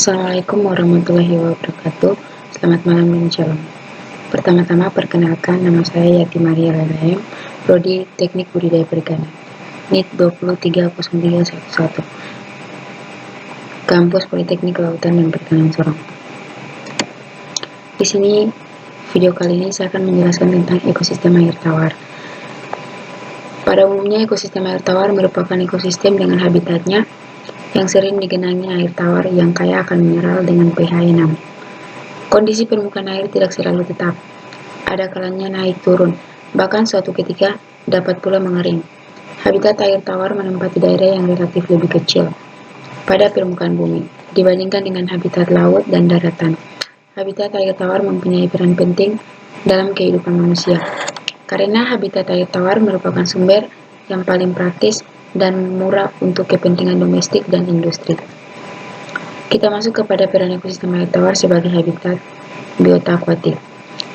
Assalamualaikum warahmatullahi wabarakatuh. Selamat malam dan shalom. Pertama-tama perkenalkan, nama saya Yati Maria Lalaem, Prodi Teknik Budidaya Perikanan, NIT 2303111, Kampus Politeknik Kelautan dan Perikanan Sorong. Di sini video kali ini saya akan menjelaskan tentang ekosistem air tawar. Pada umumnya ekosistem air tawar merupakan ekosistem dengan habitatnya yang sering digenangi air tawar yang kaya akan mineral dengan pH 6. Kondisi permukaan air tidak selalu tetap, ada kalanya naik turun, bahkan suatu ketika dapat pula mengering. Habitat air tawar menempati daerah yang relatif lebih kecil pada permukaan bumi dibandingkan dengan habitat laut dan daratan. Habitat air tawar mempunyai peran penting dalam kehidupan manusia, karena habitat air tawar merupakan sumber yang paling praktis dan murah untuk kepentingan domestik dan industri. Kita masuk kepada peran ekosistem air tawar sebagai habitat biota akuatik.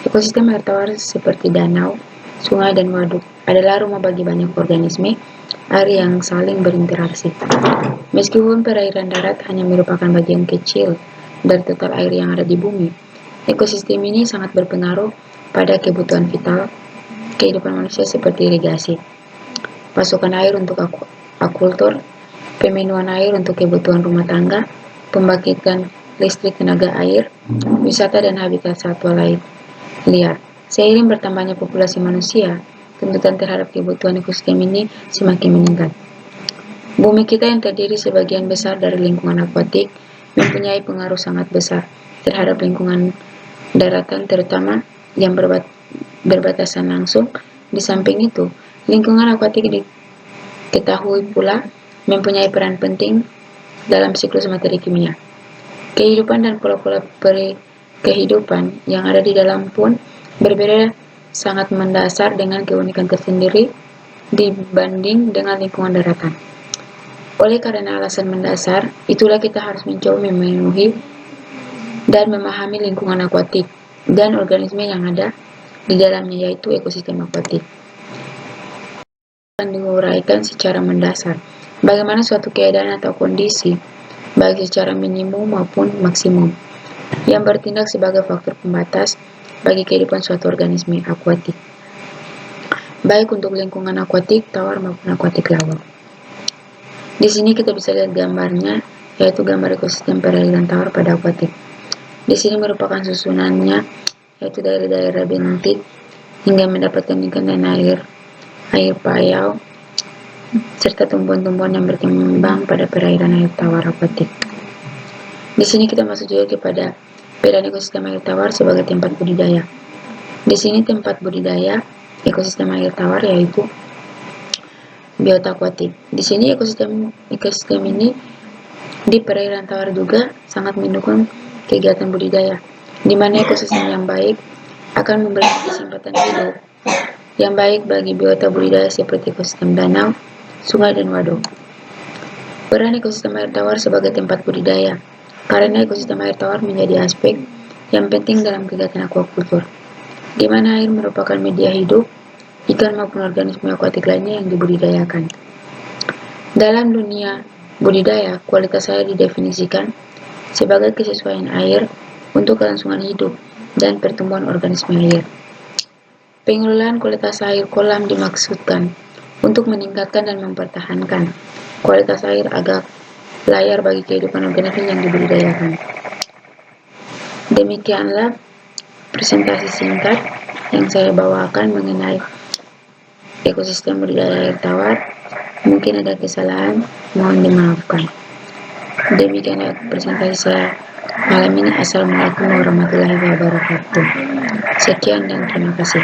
Ekosistem air tawar seperti danau, sungai, dan waduk adalah rumah bagi banyak organisme air yang saling berinteraksi. Meskipun perairan darat hanya merupakan bagian kecil dari total air yang ada di bumi, ekosistem ini sangat berpengaruh pada kebutuhan vital kehidupan manusia seperti irigasi, pasokan air untuk akukultur, pemenuhan air untuk kebutuhan rumah tangga, pembangkitan listrik tenaga air, wisata, dan habitat satwa liar. Seiring bertambahnya populasi manusia, tuntutan terhadap kebutuhan ekosistem ini semakin meningkat. Bumi kita yang terdiri sebagian besar dari lingkungan akuatik mempunyai pengaruh sangat besar terhadap lingkungan daratan, terutama yang berbatasan langsung. Di samping itu, lingkungan akuatik diketahui pula mempunyai peran penting dalam siklus materi kimia. Kehidupan dan pola-pola kehidupan yang ada di dalam pun berbeda sangat mendasar dengan keunikan tersendiri dibanding dengan lingkungan daratan. Oleh karena alasan mendasar, itulah kita harus mencoba memenuhi dan memahami lingkungan akuatik dan organisme yang ada di dalamnya, yaitu ekosistem akuatik. Akan diuraikan secara mendasar bagaimana suatu keadaan atau kondisi, baik secara minimum maupun maksimum, yang bertindak sebagai faktor pembatas bagi kehidupan suatu organisme akuatik, baik untuk lingkungan akuatik tawar maupun akuatik laut. Di sini kita bisa lihat gambarnya, yaitu gambar ekosistem perairan tawar pada akuatik. Di sini merupakan susunannya, yaitu daerah-daerah bentik hingga mendapatkan ikan dan air payau, serta tumbuhan-tumbuhan yang berkembang pada perairan air tawar akuatik. Di sini kita masuk juga kepada peran ekosistem air tawar sebagai tempat budidaya. Di sini tempat budidaya ekosistem air tawar yaitu biota akuatik. Di sini ekosistem ini di perairan tawar juga sangat mendukung kegiatan budidaya, di mana ekosistem yang baik akan memberi kesempatan hidup yang baik bagi biota budidaya seperti ekosistem danau, sungai, dan waduk. Peran ekosistem air tawar sebagai tempat budidaya, karena ekosistem air tawar menjadi aspek yang penting dalam kegiatan akuakultur, di mana air merupakan media hidup ikan maupun organisme akuatik lainnya yang dibudidayakan. Dalam dunia budidaya, kualitas air didefinisikan sebagai kesesuaian air untuk kelangsungan hidup dan pertumbuhan organisme air. Pengelolaan kualitas air kolam dimaksudkan untuk meningkatkan dan mempertahankan kualitas air agar layak bagi kehidupan organisme yang dibudidayakan. Demikianlah presentasi singkat yang saya bawakan mengenai ekosistem budidaya air tawar. Mungkin ada kesalahan, mohon dimaafkan. Demikianlah presentasi saya malam ini. Assalamualaikum warahmatullahi wabarakatuh. Sekian dan terima kasih.